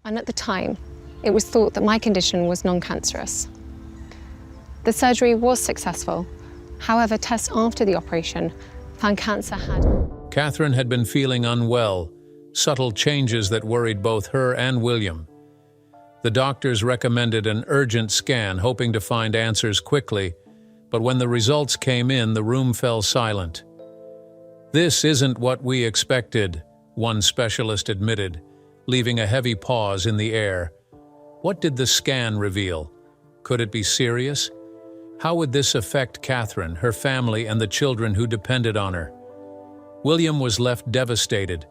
and at the time, it was thought that my condition was non-cancerous. The surgery was successful. However, tests after the operation found cancer had. Catherine had been feeling unwell, subtle changes that worried both her and William. The doctors recommended an urgent scan, hoping to find answers quickly, but when the results came in, the room fell silent. "This isn't what we expected," one specialist admitted, leaving a heavy pause in the air. What did the scan reveal? Could it be serious? How would this affect Catherine, her family, and the children who depended on her? William was left devastated,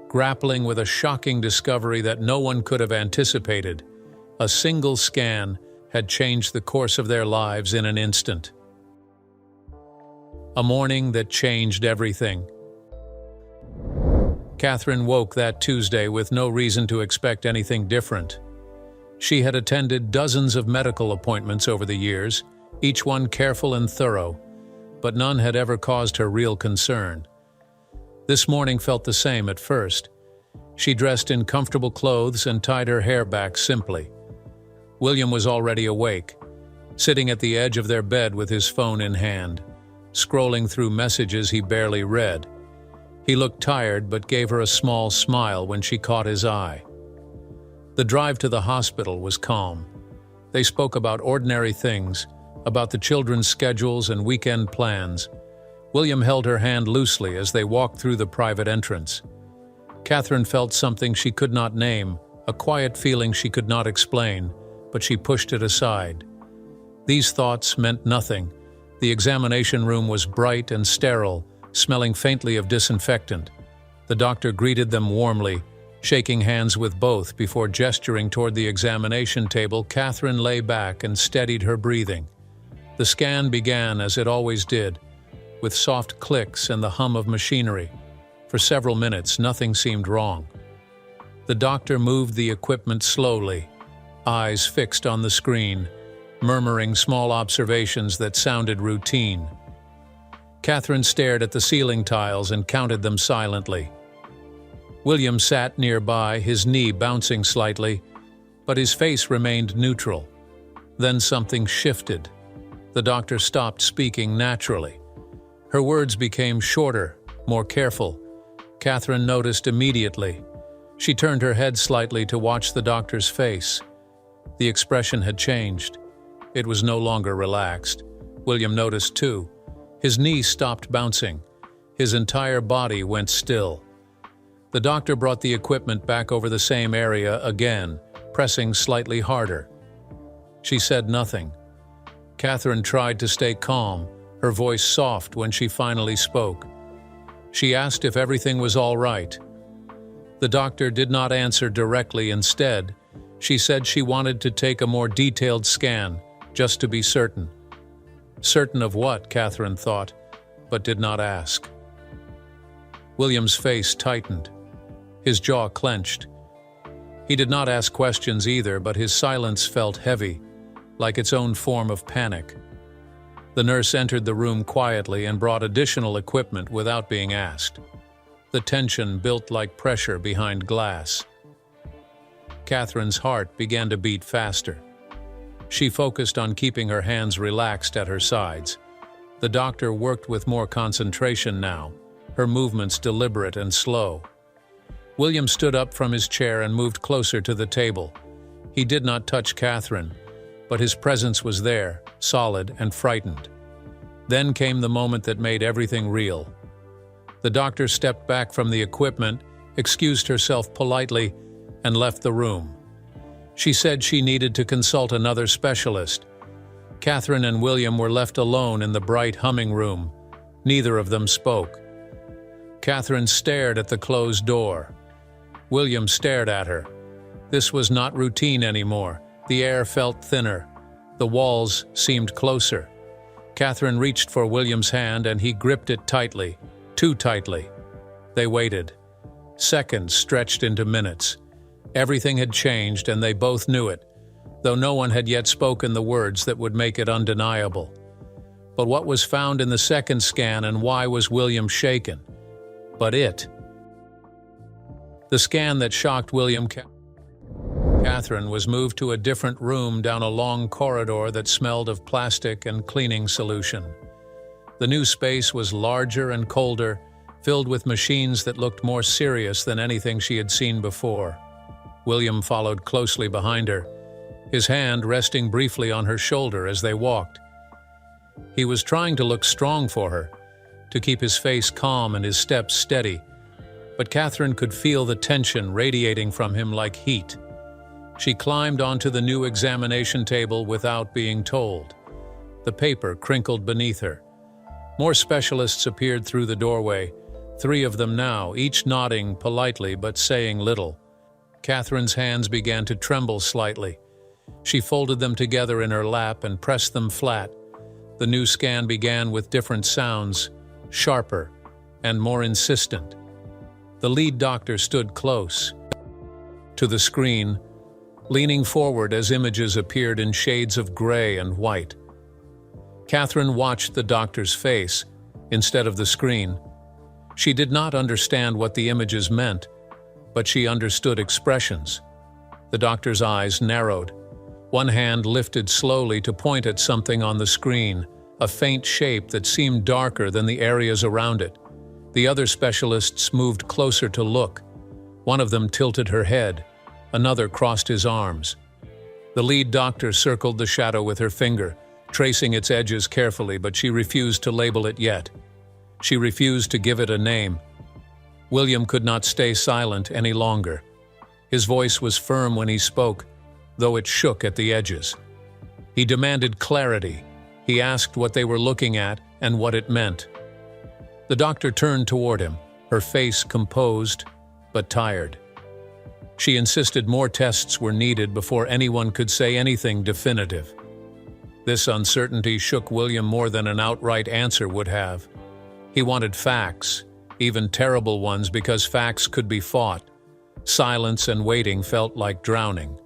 grappling with a shocking discovery that no one could have anticipated. A single scan had changed the course of their lives in an instant. A morning that changed everything. Catherine woke that Tuesday with no reason to expect anything different. She had attended dozens of medical appointments over the years, each one careful and thorough, but none had ever caused her real concern. This morning felt the same at first. She dressed in comfortable clothes and tied her hair back simply. William was already awake, sitting at the edge of their bed with his phone in hand, scrolling through messages he barely read. He looked tired but gave her a small smile when she caught his eye. The drive to the hospital was calm. They spoke about ordinary things, about the children's schedules and weekend plans. William held her hand loosely as they walked through the private entrance. Catherine felt something she could not name, a quiet feeling she could not explain, but she pushed it aside. These thoughts meant nothing. The examination room was bright and sterile, smelling faintly of disinfectant. The doctor greeted them warmly, shaking hands with both before gesturing toward the examination table. Catherine lay back and steadied her breathing. The scan began as it always did, with soft clicks and the hum of machinery. For several minutes, nothing seemed wrong. The doctor moved the equipment slowly, eyes fixed on the screen, murmuring small observations that sounded routine. Catherine stared at the ceiling tiles and counted them silently. William sat nearby, his knee bouncing slightly, but his face remained neutral. Then something shifted. The doctor stopped speaking naturally. Her words became shorter, more careful. Catherine noticed immediately. She turned her head slightly to watch the doctor's face. The expression had changed. It was no longer relaxed. William noticed too. His knee stopped bouncing. His entire body went still. The doctor brought the equipment back over the same area again, pressing slightly harder. She said nothing. Catherine tried to stay calm, her voice soft when she finally spoke. She asked if everything was all right. The doctor did not answer directly. Instead, she said she wanted to take a more detailed scan, just to be certain. Certain of what, Catherine thought, but did not ask. William's face tightened. His jaw clenched. He did not ask questions either, but his silence felt heavy, like its own form of panic. The nurse entered the room quietly and brought additional equipment without being asked. The tension built like pressure behind glass. Catherine's heart began to beat faster. She focused on keeping her hands relaxed at her sides. The doctor worked with more concentration now, her movements deliberate and slow. William stood up from his chair and moved closer to the table. He did not touch Catherine, but his presence was there, solid and frightened. Then came the moment that made everything real. The doctor stepped back from the equipment, excused herself politely, and left the room. She said she needed to consult another specialist. Catherine and William were left alone in the bright humming room. Neither of them spoke. Catherine stared at the closed door. William stared at her. This was not routine anymore. The air felt thinner. The walls seemed closer. Catherine reached for William's hand and he gripped it tightly, too tightly. They waited. Seconds stretched into minutes. Everything had changed and they both knew it, though no one had yet spoken the words that would make it undeniable. But what was found in the second scan, and why was William shaken? But it. The scan that shocked William. Catherine was moved to a different room down a long corridor that smelled of plastic and cleaning solution. The new space was larger and colder, filled with machines that looked more serious than anything she had seen before. William followed closely behind her, his hand resting briefly on her shoulder as they walked. He was trying to look strong for her, to keep his face calm and his steps steady, but Catherine could feel the tension radiating from him like heat. She climbed onto the new examination table without being told. The paper crinkled beneath her. More specialists appeared through the doorway, 3 of them now, each nodding politely but saying little. Catherine's hands began to tremble slightly. She folded them together in her lap and pressed them flat. The new scan began with different sounds, sharper and more insistent. The lead doctor stood close to the screen, leaning forward as images appeared in shades of gray and white. Catherine watched the doctor's face instead of the screen. She did not understand what the images meant, but she understood expressions. The doctor's eyes narrowed. One hand lifted slowly to point at something on the screen, a faint shape that seemed darker than the areas around it. The other specialists moved closer to look. One of them tilted her head. Another crossed his arms. The lead doctor circled the shadow with her finger, tracing its edges carefully, but she refused to label it yet. She refused to give it a name. William could not stay silent any longer. His voice was firm when he spoke, though it shook at the edges. He demanded clarity. He asked what they were looking at and what it meant. The doctor turned toward him, her face composed but tired. She insisted more tests were needed before anyone could say anything definitive. This uncertainty shook William more than an outright answer would have. He wanted facts, even terrible ones, because facts could be fought. Silence and waiting felt like drowning.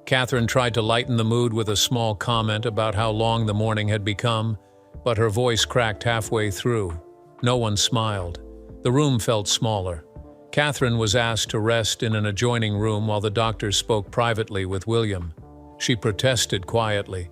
Catherine tried to lighten the mood with a small comment about how long the morning had become, but her voice cracked halfway through. No one smiled. The room felt smaller. Catherine was asked to rest in an adjoining room while the doctor spoke privately with William. She protested quietly,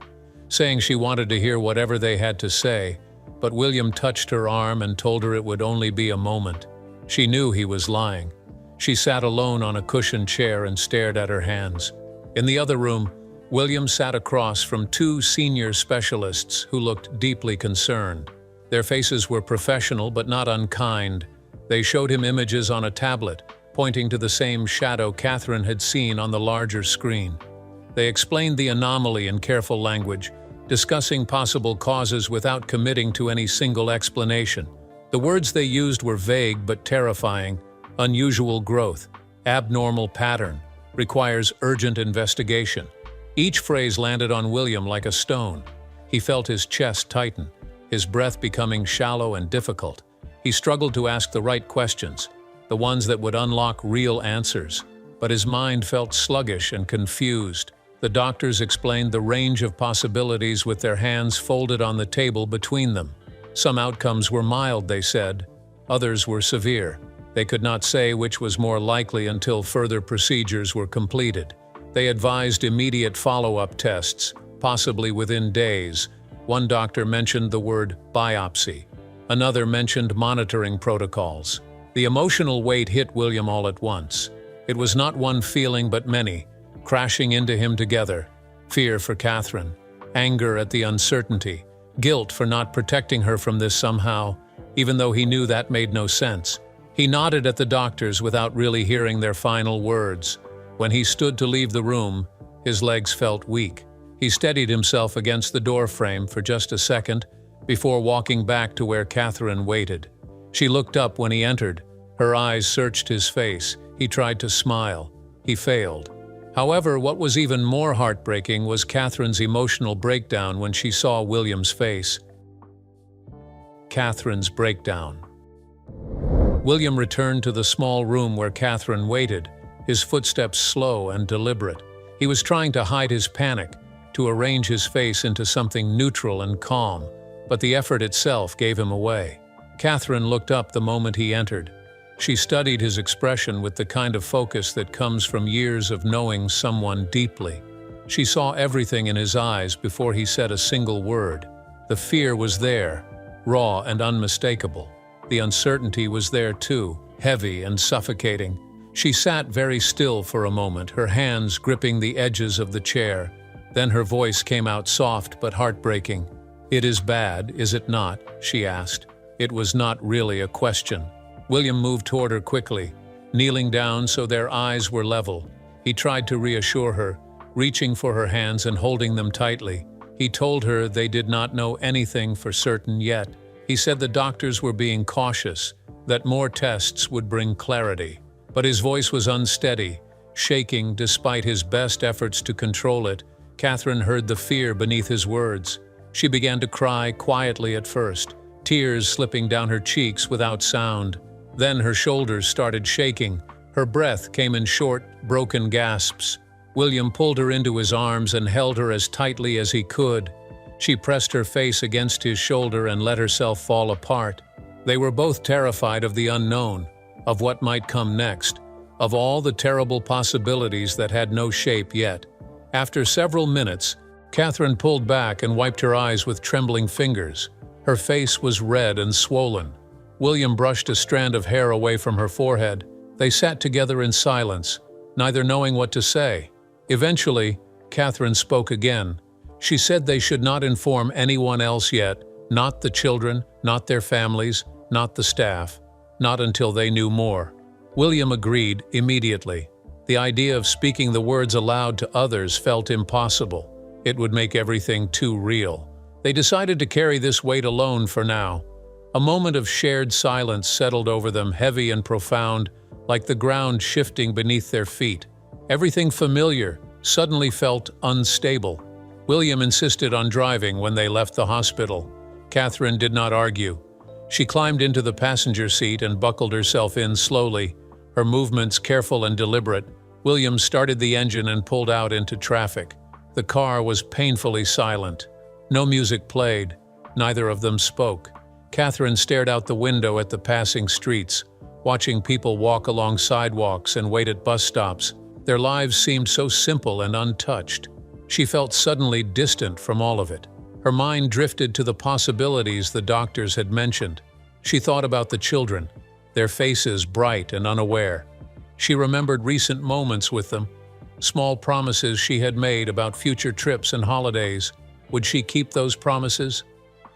saying she wanted to hear whatever they had to say, but William touched her arm and told her it would only be a moment. She knew he was lying. She sat alone on a cushioned chair and stared at her hands. In the other room, William sat across from 2 senior specialists who looked deeply concerned. Their faces were professional but not unkind. They showed him images on a tablet, pointing to the same shadow Catherine had seen on the larger screen. They explained the anomaly in careful language, discussing possible causes without committing to any single explanation. The words they used were vague but terrifying: unusual growth, abnormal pattern, requires urgent investigation. Each phrase landed on William like a stone. He felt his chest tighten, his breath becoming shallow and difficult. He struggled to ask the right questions, the ones that would unlock real answers, but his mind felt sluggish and confused. The doctors explained the range of possibilities with their hands folded on the table between them. Some outcomes were mild, they said. Others were severe. They could not say which was more likely until further procedures were completed. They advised immediate follow-up tests, possibly within days. One doctor mentioned the word biopsy. Another mentioned monitoring protocols. The emotional weight hit William all at once. It was not one feeling but many, crashing into him together. Fear for Catherine, anger at the uncertainty, guilt for not protecting her from this somehow, even though he knew that made no sense. He nodded at the doctors without really hearing their final words. When he stood to leave the room, his legs felt weak. He steadied himself against the door frame for just a second before walking back to where Catherine waited. She looked up when he entered. Her eyes searched his face. He tried to smile. He failed. However, what was even more heartbreaking was Catherine's emotional breakdown when she saw William's face. Catherine's breakdown. William returned to the small room where Catherine waited, his footsteps slow and deliberate. He was trying to hide his panic, to arrange his face into something neutral and calm, but the effort itself gave him away. Catherine looked up the moment he entered. She studied his expression with the kind of focus that comes from years of knowing someone deeply. She saw everything in his eyes before he said a single word. The fear was there, raw and unmistakable. The uncertainty was there too, heavy and suffocating. She sat very still for a moment, her hands gripping the edges of the chair. Then her voice came out soft but heartbreaking. "It is bad, is it not?" she asked. It was not really a question. William moved toward her quickly, kneeling down so their eyes were level. He tried to reassure her, reaching for her hands and holding them tightly. He told her they did not know anything for certain yet. He said the doctors were being cautious, that more tests would bring clarity. But his voice was unsteady, shaking despite his best efforts to control it. Catherine heard the fear beneath his words. She began to cry quietly at first, tears slipping down her cheeks without sound. Then her shoulders started shaking. Her breath came in short, broken gasps. William pulled her into his arms and held her as tightly as he could. She pressed her face against his shoulder and let herself fall apart. They were both terrified of the unknown, of what might come next, of all the terrible possibilities that had no shape yet. After several minutes, Catherine pulled back and wiped her eyes with trembling fingers. Her face was red and swollen. William brushed a strand of hair away from her forehead. They sat together in silence, neither knowing what to say. Eventually, Catherine spoke again. She said they should not inform anyone else yet, not the children, not their families, not the staff, not until they knew more. William agreed immediately. The idea of speaking the words aloud to others felt impossible. It would make everything too real. They decided to carry this weight alone for now. A moment of shared silence settled over them, heavy and profound, like the ground shifting beneath their feet. Everything familiar suddenly felt unstable. William insisted on driving when they left the hospital. Catherine did not argue. She climbed into the passenger seat and buckled herself in slowly, her movements careful and deliberate. William started the engine and pulled out into traffic. The car was painfully silent. No music played. Neither of them spoke. Catherine stared out the window at the passing streets, watching people walk along sidewalks and wait at bus stops. Their lives seemed so simple and untouched. She felt suddenly distant from all of it. Her mind drifted to the possibilities the doctors had mentioned. She thought about the children, their faces bright and unaware. She remembered recent moments with them, small promises she had made about future trips and holidays. Would she keep those promises?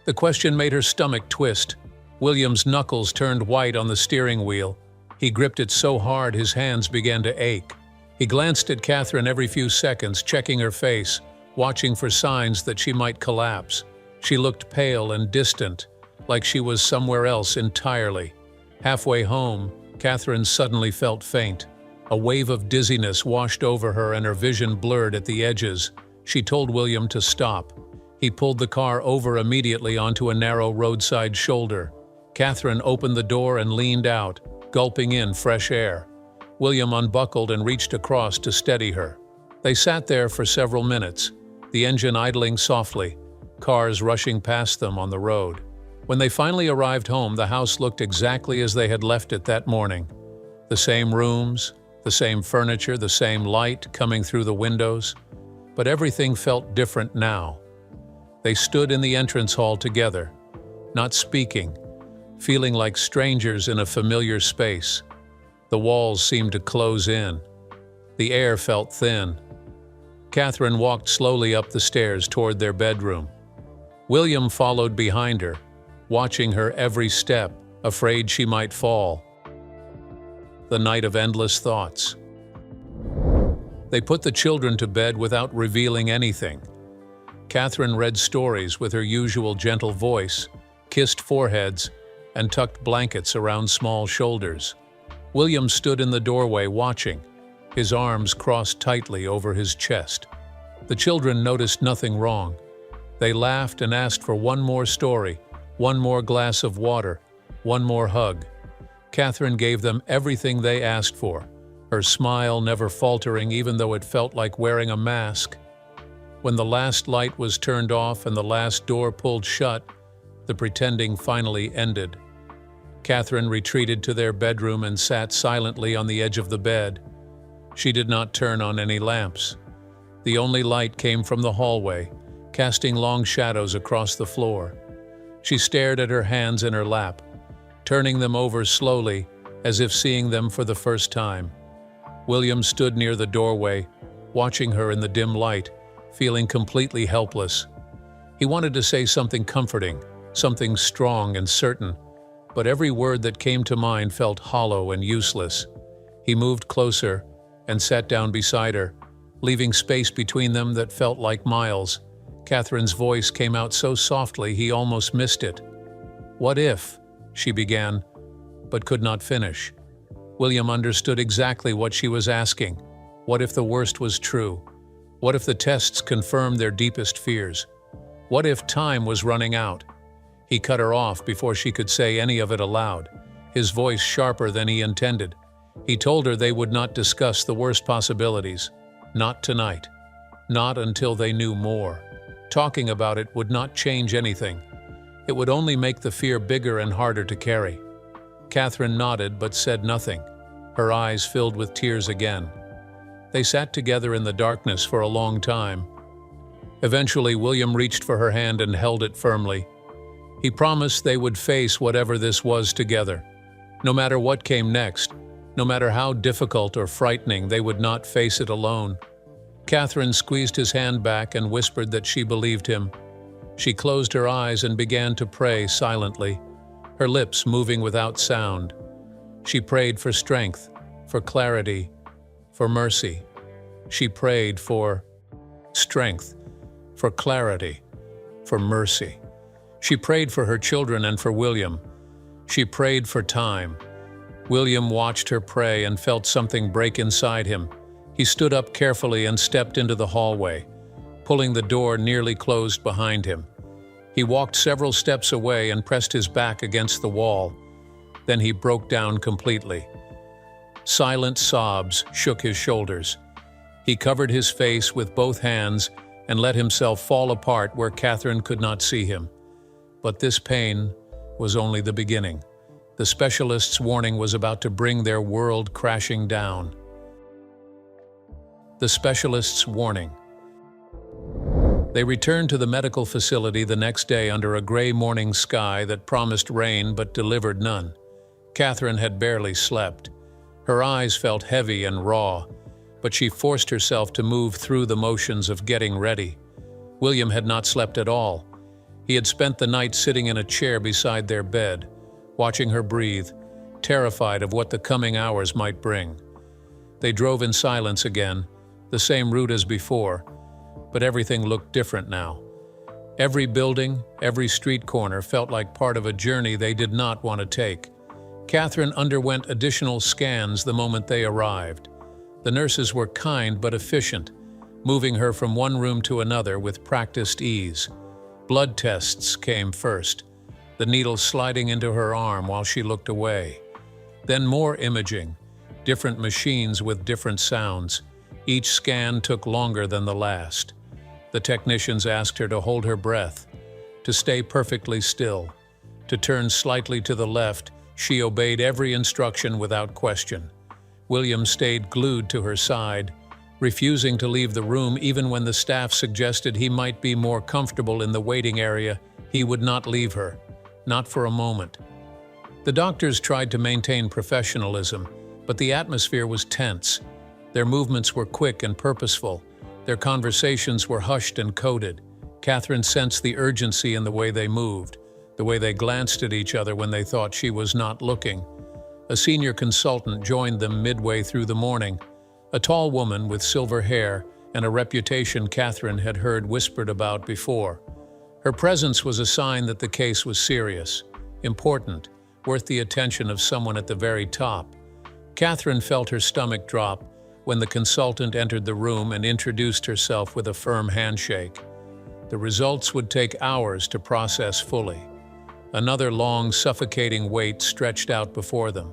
The question made her stomach twist. William's knuckles turned white on the steering wheel. He gripped it so hard his hands began to ache. He glanced at Catherine every few seconds, checking her face, watching for signs that she might collapse. She looked pale and distant, like she was somewhere else entirely. Halfway home, Catherine suddenly felt faint. A wave of dizziness washed over her and her vision blurred at the edges. She told William to stop. He pulled the car over immediately onto a narrow roadside shoulder. Catherine opened the door and leaned out, gulping in fresh air. William unbuckled and reached across to steady her. They sat there for several minutes, the engine idling softly, cars rushing past them on the road. When they finally arrived home, the house looked exactly as they had left it that morning. The same rooms, the same furniture, the same light coming through the windows. But everything felt different now. They stood in the entrance hall together, not speaking, feeling like strangers in a familiar space. The walls seemed to close in. The air felt thin. Catherine walked slowly up the stairs toward their bedroom. William followed behind her, watching her every step, afraid she might fall. The night of endless thoughts. They put the children to bed without revealing anything. Catherine read stories with her usual gentle voice, kissed foreheads, and tucked blankets around small shoulders. William stood in the doorway watching, his arms crossed tightly over his chest. The children noticed nothing wrong. They laughed and asked for one more story, one more glass of water, one more hug. Catherine gave them everything they asked for, her smile never faltering even though it felt like wearing a mask. When the last light was turned off and the last door pulled shut, the pretending finally ended. Catherine retreated to their bedroom and sat silently on the edge of the bed. She did not turn on any lamps. The only light came from the hallway, casting long shadows across the floor. She stared at her hands in her lap, turning them over slowly, as if seeing them for the first time. William stood near the doorway, watching her in the dim light, feeling completely helpless. He wanted to say something comforting, something strong and certain, but every word that came to mind felt hollow and useless. He moved closer and sat down beside her, leaving space between them that felt like miles. Catherine's voice came out so softly he almost missed it. "What if?" she began, but could not finish. William understood exactly what she was asking. What if the worst was true? What if the tests confirmed their deepest fears? What if time was running out? He cut her off before she could say any of it aloud, his voice sharper than he intended. He told her they would not discuss the worst possibilities. Not tonight. Not until they knew more. Talking about it would not change anything. It would only make the fear bigger and harder to carry. Catherine nodded but said nothing. Her eyes filled with tears again. They sat together in the darkness for a long time. Eventually, William reached for her hand and held it firmly. He promised they would face whatever this was together. No matter what came next, no matter how difficult or frightening, they would not face it alone. Catherine squeezed his hand back and whispered that she believed him. She closed her eyes and began to pray silently, her lips moving without sound. She prayed for strength, for clarity, for mercy. She prayed for strength, for clarity, for mercy. She prayed for her children and for William. She prayed for time. William watched her pray and felt something break inside him. He stood up carefully and stepped into the hallway, pulling the door nearly closed behind him. He walked several steps away and pressed his back against the wall. Then he broke down completely. Silent sobs shook his shoulders. He covered his face with both hands and let himself fall apart where Catherine could not see him. But this pain was only the beginning. The specialist's warning was about to bring their world crashing down. The specialist's warning. They returned to the medical facility the next day under a gray morning sky that promised rain but delivered none. Catherine had barely slept. Her eyes felt heavy and raw, but she forced herself to move through the motions of getting ready. William had not slept at all. He had spent the night sitting in a chair beside their bed, watching her breathe, terrified of what the coming hours might bring. They drove in silence again, the same route as before, but everything looked different now. Every building, every street corner felt like part of a journey they did not want to take. Catherine underwent additional scans the moment they arrived. The nurses were kind but efficient, moving her from one room to another with practiced ease. Blood tests came first, the needle sliding into her arm while she looked away. Then more imaging, different machines with different sounds. Each scan took longer than the last. The technicians asked her to hold her breath, to stay perfectly still, to turn slightly to the left. She obeyed every instruction without question. William stayed glued to her side, refusing to leave the room even when the staff suggested he might be more comfortable in the waiting area. He would not leave her, not for a moment. The doctors tried to maintain professionalism, but the atmosphere was tense. Their movements were quick and purposeful. Their conversations were hushed and coded. Catherine sensed the urgency in the way they moved, the way they glanced at each other when they thought she was not looking. A senior consultant joined them midway through the morning, a tall woman with silver hair and a reputation Catherine had heard whispered about before. Her presence was a sign that the case was serious, important, worth the attention of someone at the very top. Catherine felt her stomach drop when the consultant entered the room and introduced herself with a firm handshake. The results would take hours to process fully. Another long, suffocating wait stretched out before them.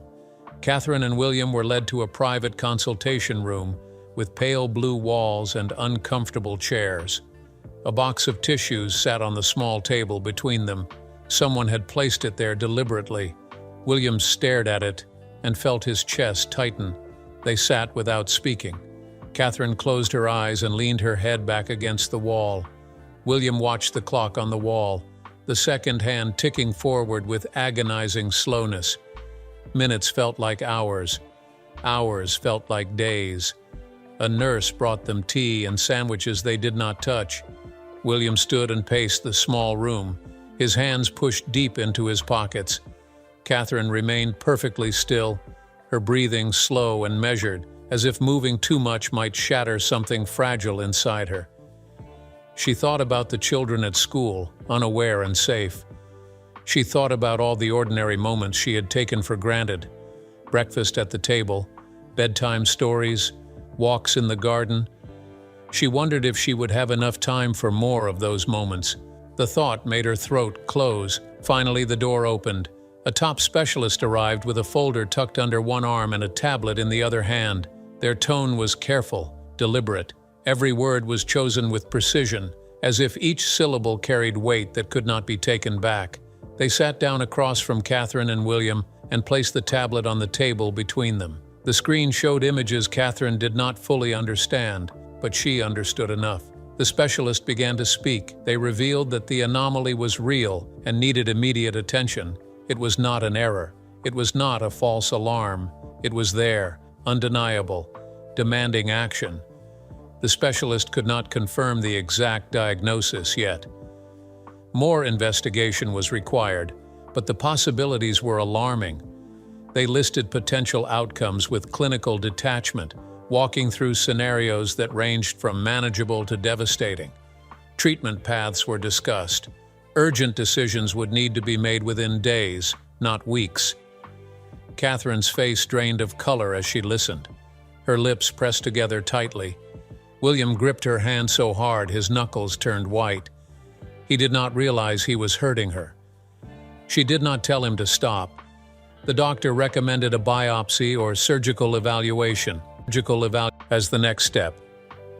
Catherine and William were led to a private consultation room with pale blue walls and uncomfortable chairs. A box of tissues sat on the small table between them. Someone had placed it there deliberately. William stared at it and felt his chest tighten. They sat without speaking. Catherine closed her eyes and leaned her head back against the wall. William watched the clock on the wall, the second hand ticking forward with agonizing slowness. Minutes felt like hours. Hours felt like days. A nurse brought them tea and sandwiches they did not touch. William stood and paced the small room, his hands pushed deep into his pockets. Catherine remained perfectly still, her breathing slow and measured, as if moving too much might shatter something fragile inside her. She thought about the children at school, unaware and safe. She thought about all the ordinary moments she had taken for granted. Breakfast at the table, bedtime stories, walks in the garden. She wondered if she would have enough time for more of those moments. The thought made her throat close. Finally, the door opened. A top specialist arrived with a folder tucked under one arm and a tablet in the other hand. Their tone was careful, deliberate. Every word was chosen with precision, as if each syllable carried weight that could not be taken back. They sat down across from Catherine and William and placed the tablet on the table between them. The screen showed images Catherine did not fully understand, but she understood enough. The specialist began to speak. They revealed that the anomaly was real and needed immediate attention. It was not an error. It was not a false alarm. It was there, undeniable, demanding action. The specialist could not confirm the exact diagnosis yet. More investigation was required, but the possibilities were alarming. They listed potential outcomes with clinical detachment, walking through scenarios that ranged from manageable to devastating. Treatment paths were discussed. Urgent decisions would need to be made within days, not weeks. Catherine's face drained of color as she listened. Her lips pressed together tightly. William gripped her hand so hard his knuckles turned white. He did not realize he was hurting her. She did not tell him to stop. The doctor recommended a biopsy or surgical evaluation as the next step.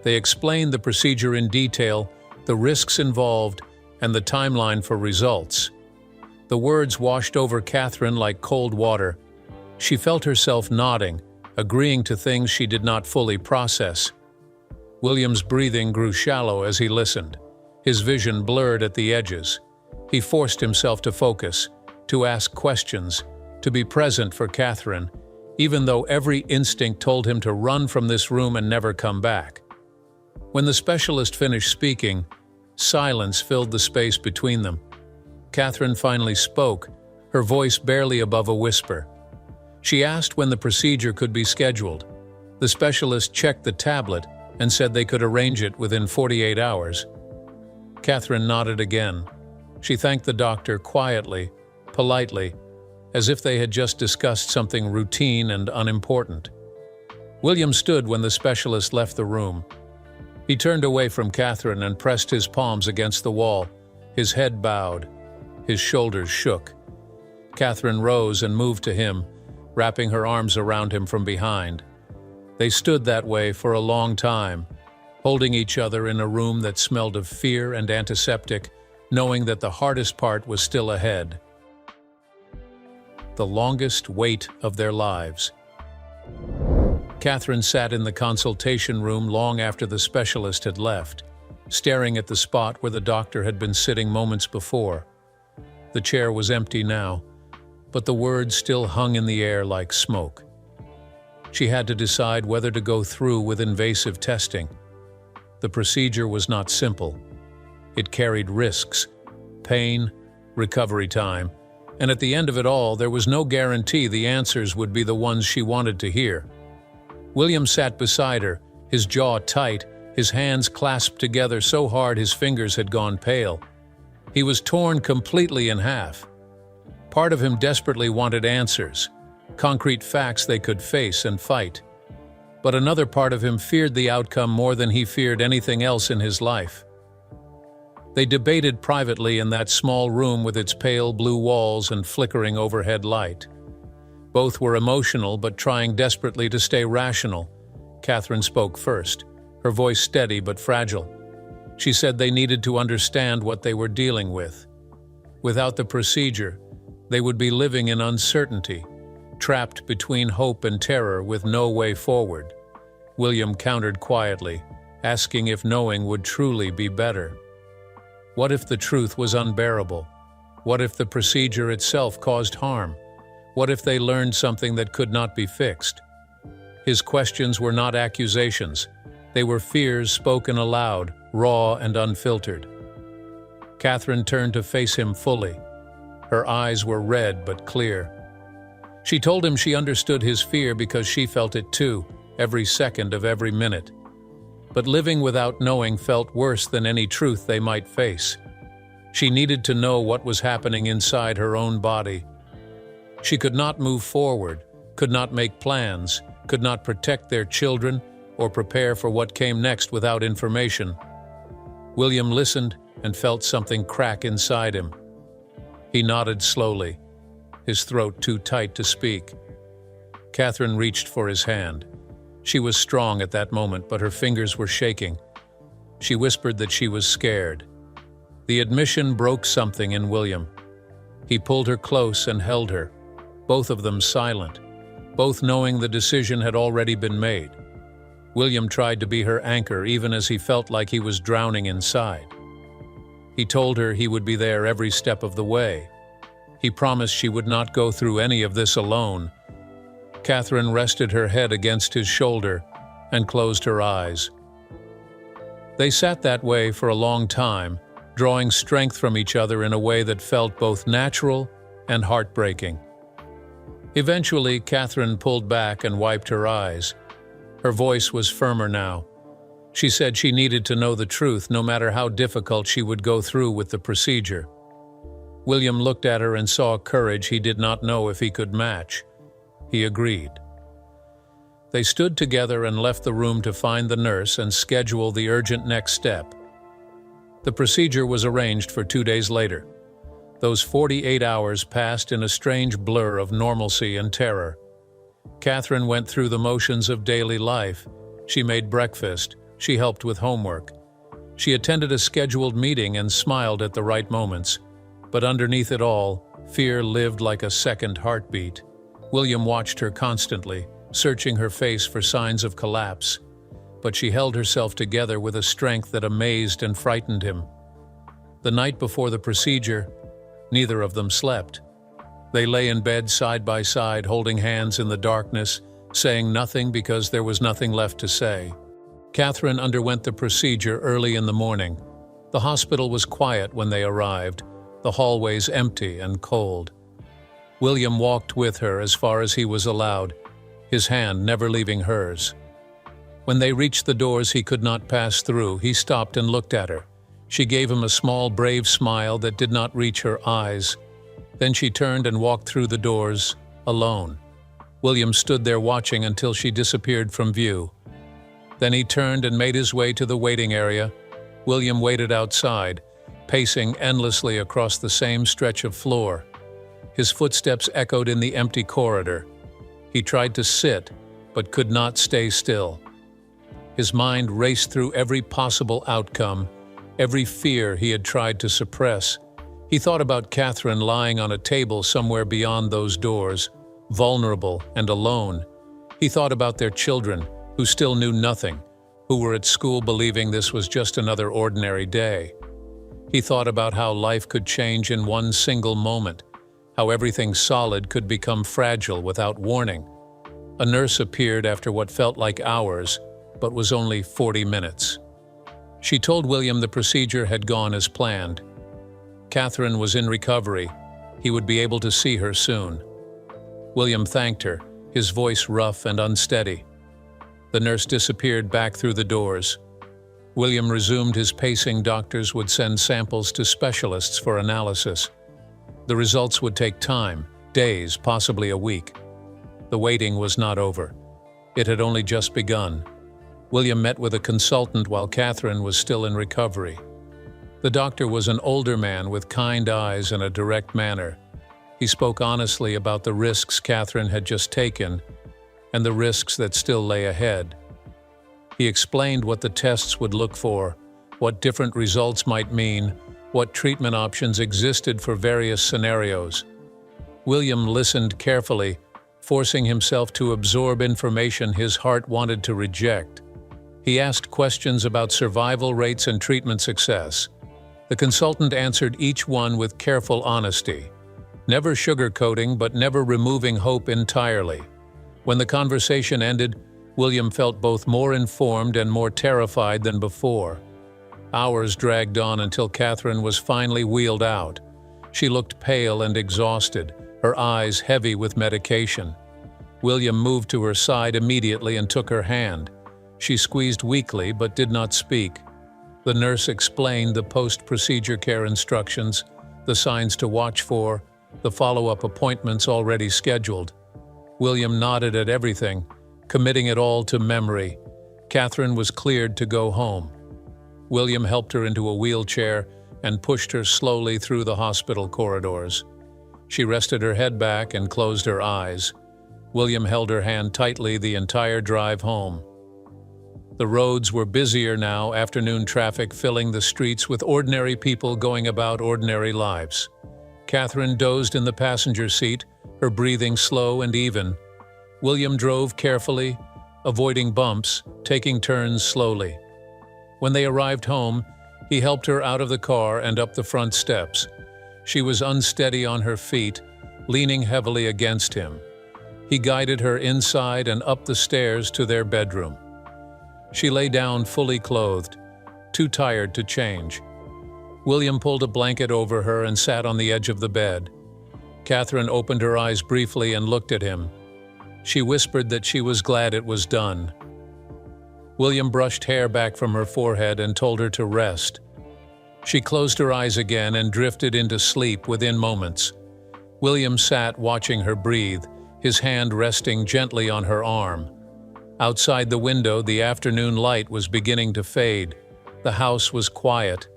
They explained the procedure in detail, the risks involved, and the timeline for results. The words washed over Catherine like cold water. She felt herself nodding, agreeing to things she did not fully process. William's breathing grew shallow as he listened. His vision blurred at the edges. He forced himself to focus, to ask questions, to be present for Catherine, even though every instinct told him to run from this room and never come back. When the specialist finished speaking, silence filled the space between them. Catherine finally spoke, her voice barely above a whisper. She asked when the procedure could be scheduled. The specialist checked the tablet and said they could arrange it within 48 hours. Catherine nodded again. She thanked the doctor quietly, politely, as if they had just discussed something routine and unimportant. William stood when the specialist left the room. He turned away from Catherine and pressed his palms against the wall. His head bowed. His shoulders shook. Catherine rose and moved to him, wrapping her arms around him from behind. They stood that way for a long time, holding each other in a room that smelled of fear and antiseptic, knowing that the hardest part was still ahead. The longest wait of their lives. Catherine sat in the consultation room long after the specialist had left, staring at the spot where the doctor had been sitting moments before. The chair was empty now, but the words still hung in the air like smoke. She had to decide whether to go through with invasive testing. The procedure was not simple. It carried risks, pain, recovery time, and at the end of it all, there was no guarantee the answers would be the ones she wanted to hear. William sat beside her, his jaw tight, his hands clasped together so hard his fingers had gone pale. He was torn completely in half. Part of him desperately wanted answers, concrete facts they could face and fight. But another part of him feared the outcome more than he feared anything else in his life. They debated privately in that small room with its pale blue walls and flickering overhead light. Both were emotional but trying desperately to stay rational. Catherine spoke first, her voice steady but fragile. She said they needed to understand what they were dealing with. Without the procedure, They would be living in uncertainty, trapped between hope and terror with no way forward. William countered quietly, asking if knowing would truly be better. What if the truth was unbearable? What if the procedure itself caused harm? What if they learned something that could not be fixed? His questions were not accusations. They were fears spoken aloud, raw and unfiltered. Catherine turned to face him fully. Her eyes were red but clear. She told him she understood his fear because she felt it too, every second of every minute. But living without knowing felt worse than any truth they might face. She needed to know what was happening inside her own body. She could not move forward, could not make plans, could not protect their children or prepare for what came next without information. William listened and felt something crack inside him. He nodded slowly, his throat too tight to speak. Catherine reached for his hand. She was strong at that moment, but her fingers were shaking. She whispered that she was scared. The admission broke something in William. He pulled her close and held her, both of them silent, both knowing the decision had already been made. William tried to be her anchor even as he felt like he was drowning inside. He told her he would be there every step of the way. He promised she would not go through any of this alone. Catherine rested her head against his shoulder and closed her eyes. They sat that way for a long time, drawing strength from each other in a way that felt both natural and heartbreaking. Eventually, Catherine pulled back and wiped her eyes. Her voice was firmer now. She said she needed to know the truth no matter how difficult she would go through with the procedure. William looked at her and saw courage he did not know if he could match. He agreed. They stood together and left the room to find the nurse and schedule the urgent next step. The procedure was arranged for 2 days later. Those 48 hours passed in a strange blur of normalcy and terror. Catherine went through the motions of daily life. She made breakfast. She helped with homework. She attended a scheduled meeting and smiled at the right moments. But underneath it all, fear lived like a second heartbeat. William watched her constantly, searching her face for signs of collapse. But she held herself together with a strength that amazed and frightened him. The night before the procedure, neither of them slept. They lay in bed side by side, holding hands in the darkness, saying nothing because there was nothing left to say. Catherine underwent the procedure early in the morning. The hospital was quiet when they arrived, the hallways empty and cold. William walked with her as far as he was allowed, his hand never leaving hers. When they reached the doors he could not pass through, he stopped and looked at her. She gave him a small, brave smile that did not reach her eyes. Then she turned and walked through the doors, alone. William stood there watching until she disappeared from view. Then he turned and made his way to the waiting area. William waited outside, pacing endlessly across the same stretch of floor. His footsteps echoed in the empty corridor. He tried to sit, but could not stay still. His mind raced through every possible outcome, every fear he had tried to suppress. He thought about Catherine lying on a table somewhere beyond those doors, vulnerable and alone. He thought about their children, who still knew nothing, who were at school believing this was just another ordinary day. He thought about how life could change in one single moment, how everything solid could become fragile without warning. A nurse appeared after what felt like hours, but was only 40 minutes. She told William the procedure had gone as planned. Catherine was in recovery. He would be able to see her soon. William thanked her, his voice rough and unsteady. The nurse disappeared back through the doors. William resumed his pacing. Doctors would send samples to specialists for analysis. The results would take time, days, possibly a week. The waiting was not over. It had only just begun. William met with a consultant while Catherine was still in recovery. The doctor was an older man with kind eyes and a direct manner. He spoke honestly about the risks Catherine had just taken and the risks that still lay ahead. He explained what the tests would look for, what different results might mean, what treatment options existed for various scenarios. William listened carefully, forcing himself to absorb information his heart wanted to reject. He asked questions about survival rates and treatment success. The consultant answered each one with careful honesty, never sugarcoating but never removing hope entirely. When the conversation ended, William felt both more informed and more terrified than before. Hours dragged on until Catherine was finally wheeled out. She looked pale and exhausted, her eyes heavy with medication. William moved to her side immediately and took her hand. She squeezed weakly but did not speak. The nurse explained the post-procedure care instructions, the signs to watch for, the follow-up appointments already scheduled. William nodded at everything, committing it all to memory. Catherine was cleared to go home. William helped her into a wheelchair and pushed her slowly through the hospital corridors. She rested her head back and closed her eyes. William held her hand tightly the entire drive home. The roads were busier now, afternoon traffic filling the streets with ordinary people going about ordinary lives. Catherine dozed in the passenger seat, her breathing slow and even. William drove carefully, avoiding bumps, taking turns slowly. When they arrived home, he helped her out of the car and up the front steps. She was unsteady on her feet, leaning heavily against him. He guided her inside and up the stairs to their bedroom. She lay down fully clothed, too tired to change. William pulled a blanket over her and sat on the edge of the bed. Catherine opened her eyes briefly and looked at him. She whispered that she was glad it was done. William brushed hair back from her forehead and told her to rest. She closed her eyes again and drifted into sleep within moments. William sat watching her breathe, his hand resting gently on her arm. Outside the window, the afternoon light was beginning to fade. The house was quiet.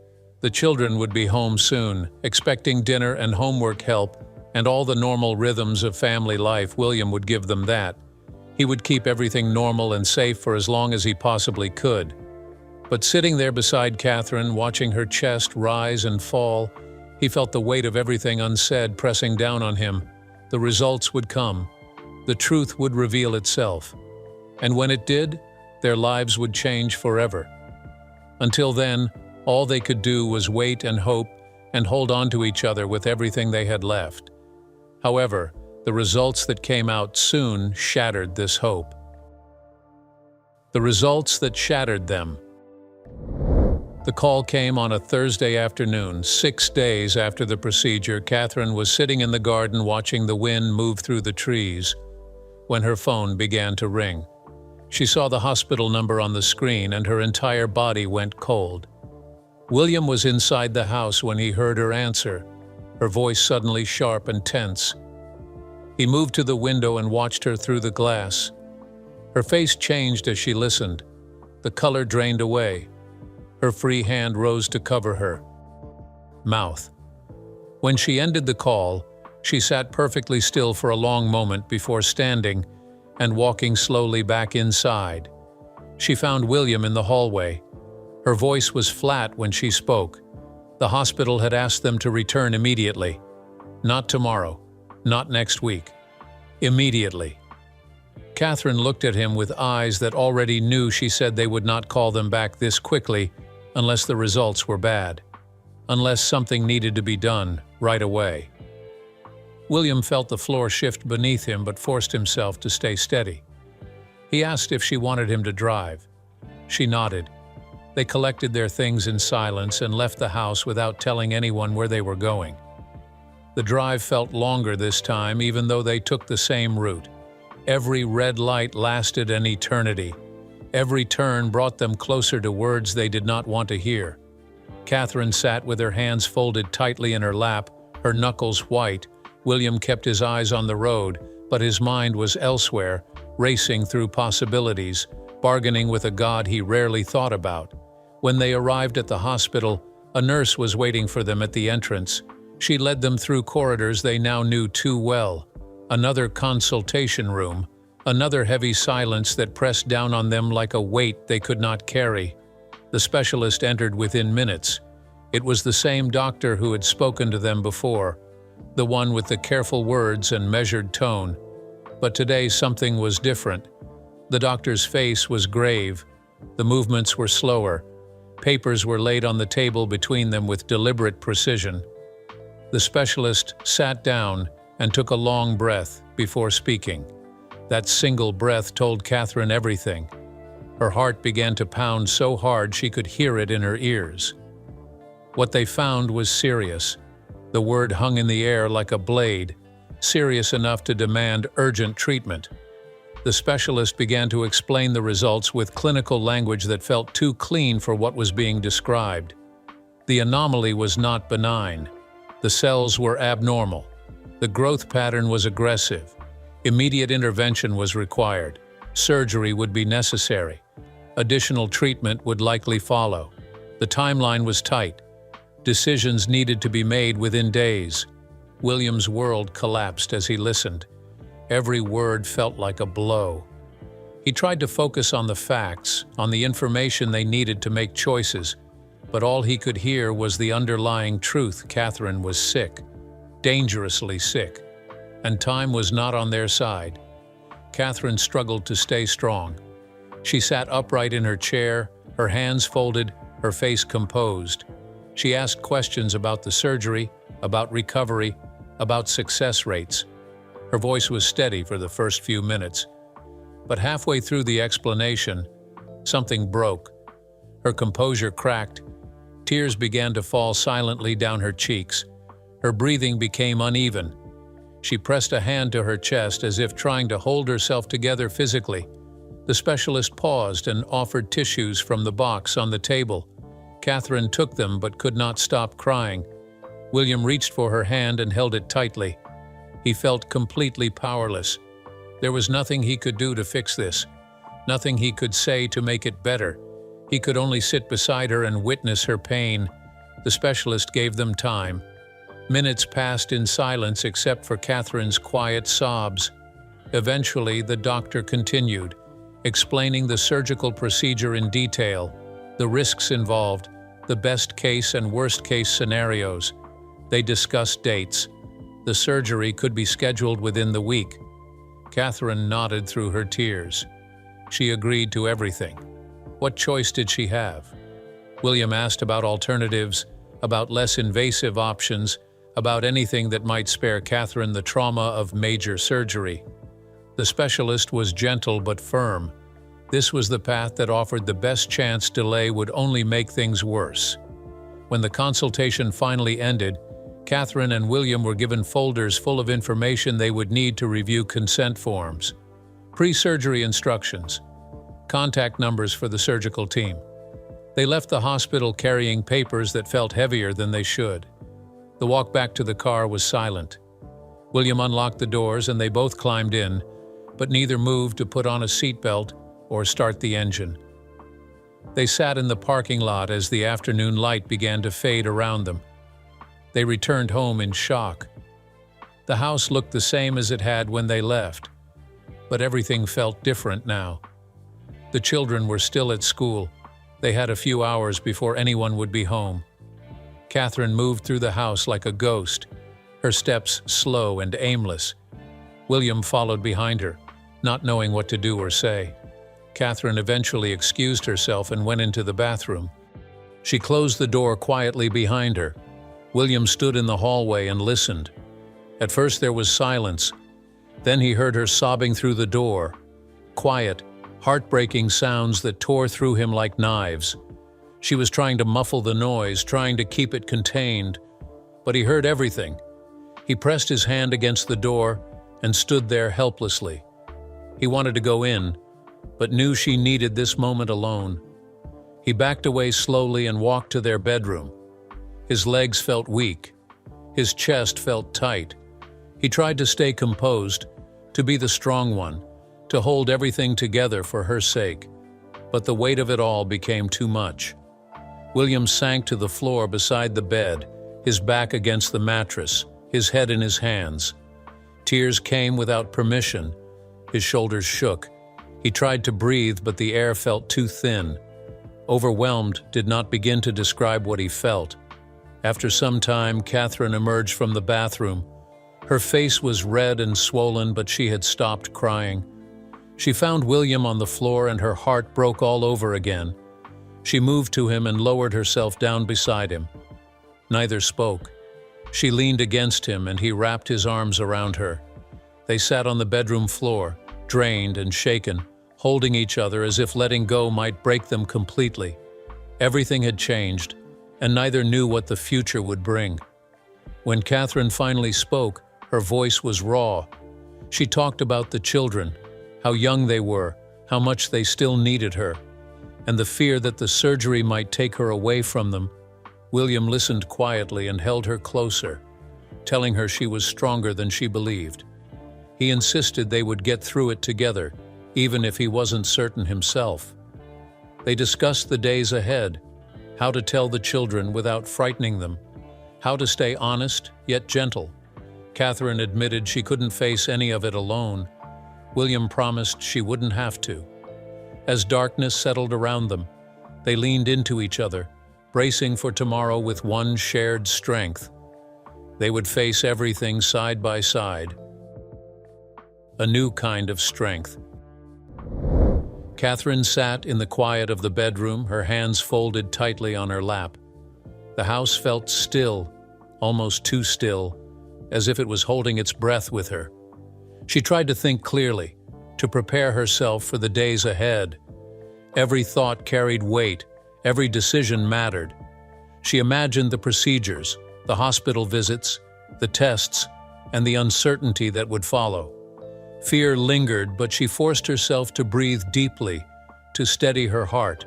The children would be home soon, expecting dinner and homework help, and all the normal rhythms of family life. William would give them that. He would keep everything normal and safe for as long as he possibly could. But sitting there beside Catherine, watching her chest rise and fall, he felt the weight of everything unsaid pressing down on him. The results would come. The truth would reveal itself. And when it did, their lives would change forever. Until then, all they could do was wait and hope and hold on to each other with everything they had left. However, the results that came out soon shattered this hope. The results that shattered them. The call came on a Thursday afternoon, 6 days after the procedure. Catherine was sitting in the garden watching the wind move through the trees when her phone began to ring. She saw the hospital number on the screen and her entire body went cold. William was inside the house when he heard her answer, her voice suddenly sharp and tense. He moved to the window and watched her through the glass. Her face changed as she listened. The color drained away. Her free hand rose to cover her mouth. When she ended the call, she sat perfectly still for a long moment before standing and walking slowly back inside. She found William in the hallway. Her voice was flat when she spoke. The hospital had asked them to return immediately. Not tomorrow, not next week. Immediately. Catherine looked at him with eyes that already knew she said they would not call them back this quickly unless the results were bad, unless something needed to be done right away. William felt the floor shift beneath him but forced himself to stay steady. He asked if she wanted him to drive. She nodded. They collected their things in silence and left the house without telling anyone where they were going. The drive felt longer this time, even though they took the same route. Every red light lasted an eternity. Every turn brought them closer to words they did not want to hear. Catherine sat with her hands folded tightly in her lap, her knuckles white. William kept his eyes on the road, but his mind was elsewhere, racing through possibilities, bargaining with a God he rarely thought about. When they arrived at the hospital, a nurse was waiting for them at the entrance. She led them through corridors they now knew too well. Another consultation room, another heavy silence that pressed down on them like a weight they could not carry. The specialist entered within minutes. It was the same doctor who had spoken to them before, the one with the careful words and measured tone. But today something was different. The doctor's face was grave. The movements were slower. Papers were laid on the table between them with deliberate precision. The specialist sat down and took a long breath before speaking. That single breath told Catherine everything. Her heart began to pound so hard she could hear it in her ears. What they found was serious. The word hung in the air like a blade, serious enough to demand urgent treatment. The specialist began to explain the results with clinical language that felt too clean for what was being described. The anomaly was not benign. The cells were abnormal. The growth pattern was aggressive. Immediate intervention was required. Surgery would be necessary. Additional treatment would likely follow. The timeline was tight. Decisions needed to be made within days. William's world collapsed as he listened. Every word felt like a blow. He tried to focus on the facts, on the information they needed to make choices, but all he could hear was the underlying truth: Catherine was sick, dangerously sick, and time was not on their side. Catherine struggled to stay strong. She sat upright in her chair, her hands folded, her face composed. She asked questions about the surgery, about recovery, about success rates. Her voice was steady for the first few minutes. But halfway through the explanation, something broke. Her composure cracked. Tears began to fall silently down her cheeks. Her breathing became uneven. She pressed a hand to her chest as if trying to hold herself together physically. The specialist paused and offered tissues from the box on the table. Catherine took them but could not stop crying. William reached for her hand and held it tightly. He felt completely powerless. There was nothing he could do to fix this, nothing he could say to make it better. He could only sit beside her and witness her pain. The specialist gave them time. Minutes passed in silence except for Catherine's quiet sobs. Eventually, the doctor continued, explaining the surgical procedure in detail, the risks involved, the best-case and worst-case scenarios. They discussed dates. The surgery could be scheduled within the week. Catherine nodded through her tears. She agreed to everything. What choice did she have? William asked about alternatives, about less invasive options, about anything that might spare Catherine the trauma of major surgery. The specialist was gentle but firm. This was the path that offered the best chance. Delay would only make things worse. When the consultation finally ended, Catherine and William were given folders full of information they would need to review: consent forms, pre-surgery instructions, contact numbers for the surgical team. They left the hospital carrying papers that felt heavier than they should. The walk back to the car was silent. William unlocked the doors and they both climbed in, but neither moved to put on a seatbelt or start the engine. They sat in the parking lot as the afternoon light began to fade around them. They returned home in shock. The house looked the same as it had when they left, but everything felt different now. The children were still at school. They had a few hours before anyone would be home. Catherine moved through the house like a ghost, her steps slow and aimless. William followed behind her, not knowing what to do or say. Catherine eventually excused herself and went into the bathroom. She closed the door quietly behind her. William stood in the hallway and listened. At first there was silence. Then he heard her sobbing through the door. Quiet, heartbreaking sounds that tore through him like knives. She was trying to muffle the noise, trying to keep it contained, but he heard everything. He pressed his hand against the door and stood there helplessly. He wanted to go in, but knew she needed this moment alone. He backed away slowly and walked to their bedroom. His legs felt weak. His chest felt tight. He tried to stay composed, to be the strong one, to hold everything together for her sake. But the weight of it all became too much. William sank to the floor beside the bed, his back against the mattress, his head in his hands. Tears came without permission. His shoulders shook. He tried to breathe, but the air felt too thin. Overwhelmed, did not begin to describe what he felt. After some time, Catherine emerged from the bathroom. Her face was red and swollen, but she had stopped crying. She found William on the floor and her heart broke all over again. She moved to him and lowered herself down beside him. Neither spoke. She leaned against him and he wrapped his arms around her. They sat on the bedroom floor, drained and shaken, holding each other as if letting go might break them completely. Everything had changed, and neither knew what the future would bring. When Catherine finally spoke, her voice was raw. She talked about the children, how young they were, how much they still needed her, and the fear that the surgery might take her away from them. William listened quietly and held her closer, telling her she was stronger than she believed. He insisted they would get through it together, even if he wasn't certain himself. They discussed the days ahead, how to tell the children without frightening them, how to stay honest yet gentle. Catherine admitted she couldn't face any of it alone. William promised she wouldn't have to. As darkness settled around them, they leaned into each other, bracing for tomorrow with one shared strength. They would face everything side by side. A new kind of strength. Catherine sat in the quiet of the bedroom, her hands folded tightly on her lap. The house felt still, almost too still, as if it was holding its breath with her. She tried to think clearly, to prepare herself for the days ahead. Every thought carried weight, every decision mattered. She imagined the procedures, the hospital visits, the tests, and the uncertainty that would follow. Fear lingered, but she forced herself to breathe deeply, to steady her heart.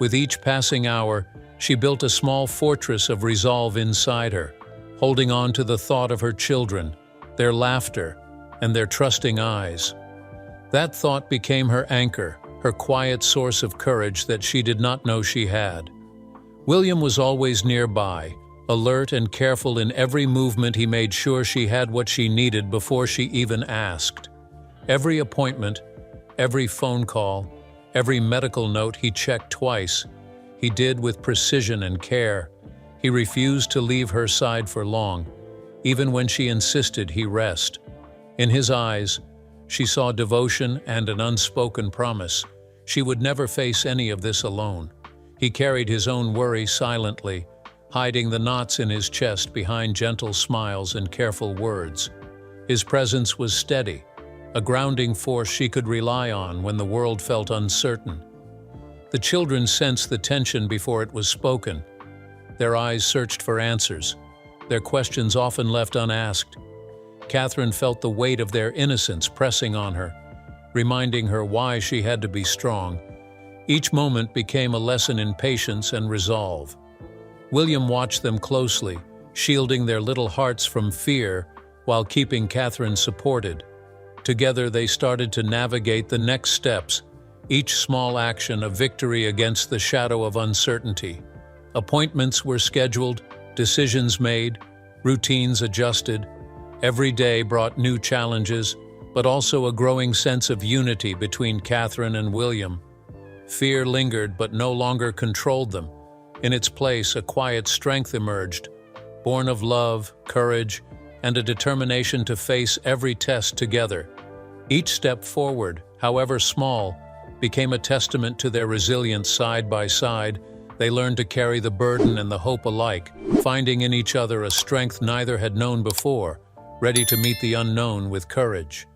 With each passing hour, she built a small fortress of resolve inside her, holding on to the thought of her children, their laughter, and their trusting eyes. That thought became her anchor, her quiet source of courage that she did not know she had. William was always nearby, alert and careful in every movement. He made sure she had what she needed before she even asked. Every appointment, every phone call, every medical note he checked twice. He did with precision and care. He refused to leave her side for long. Even when she insisted he rest. In his eyes, she saw devotion and an unspoken promise. She would never face any of this alone. He carried his own worry silently, hiding the knots in his chest behind gentle smiles and careful words. His presence was steady, a grounding force she could rely on when the world felt uncertain. The children sensed the tension before it was spoken. Their eyes searched for answers, their questions often left unasked. Catherine felt the weight of their innocence pressing on her, reminding her why she had to be strong. Each moment became a lesson in patience and resolve. William watched them closely, shielding their little hearts from fear while keeping Catherine supported. Together they started to navigate the next steps, each small action a victory against the shadow of uncertainty. Appointments were scheduled, decisions made, routines adjusted. Every day brought new challenges, but also a growing sense of unity between Catherine and William. Fear lingered but no longer controlled them. In its place, a quiet strength emerged, born of love, courage, and a determination to face every test together. Each step forward, however small, became a testament to their resilience. Side by side, they learned to carry the burden and the hope alike, finding in each other a strength neither had known before, ready to meet the unknown with courage.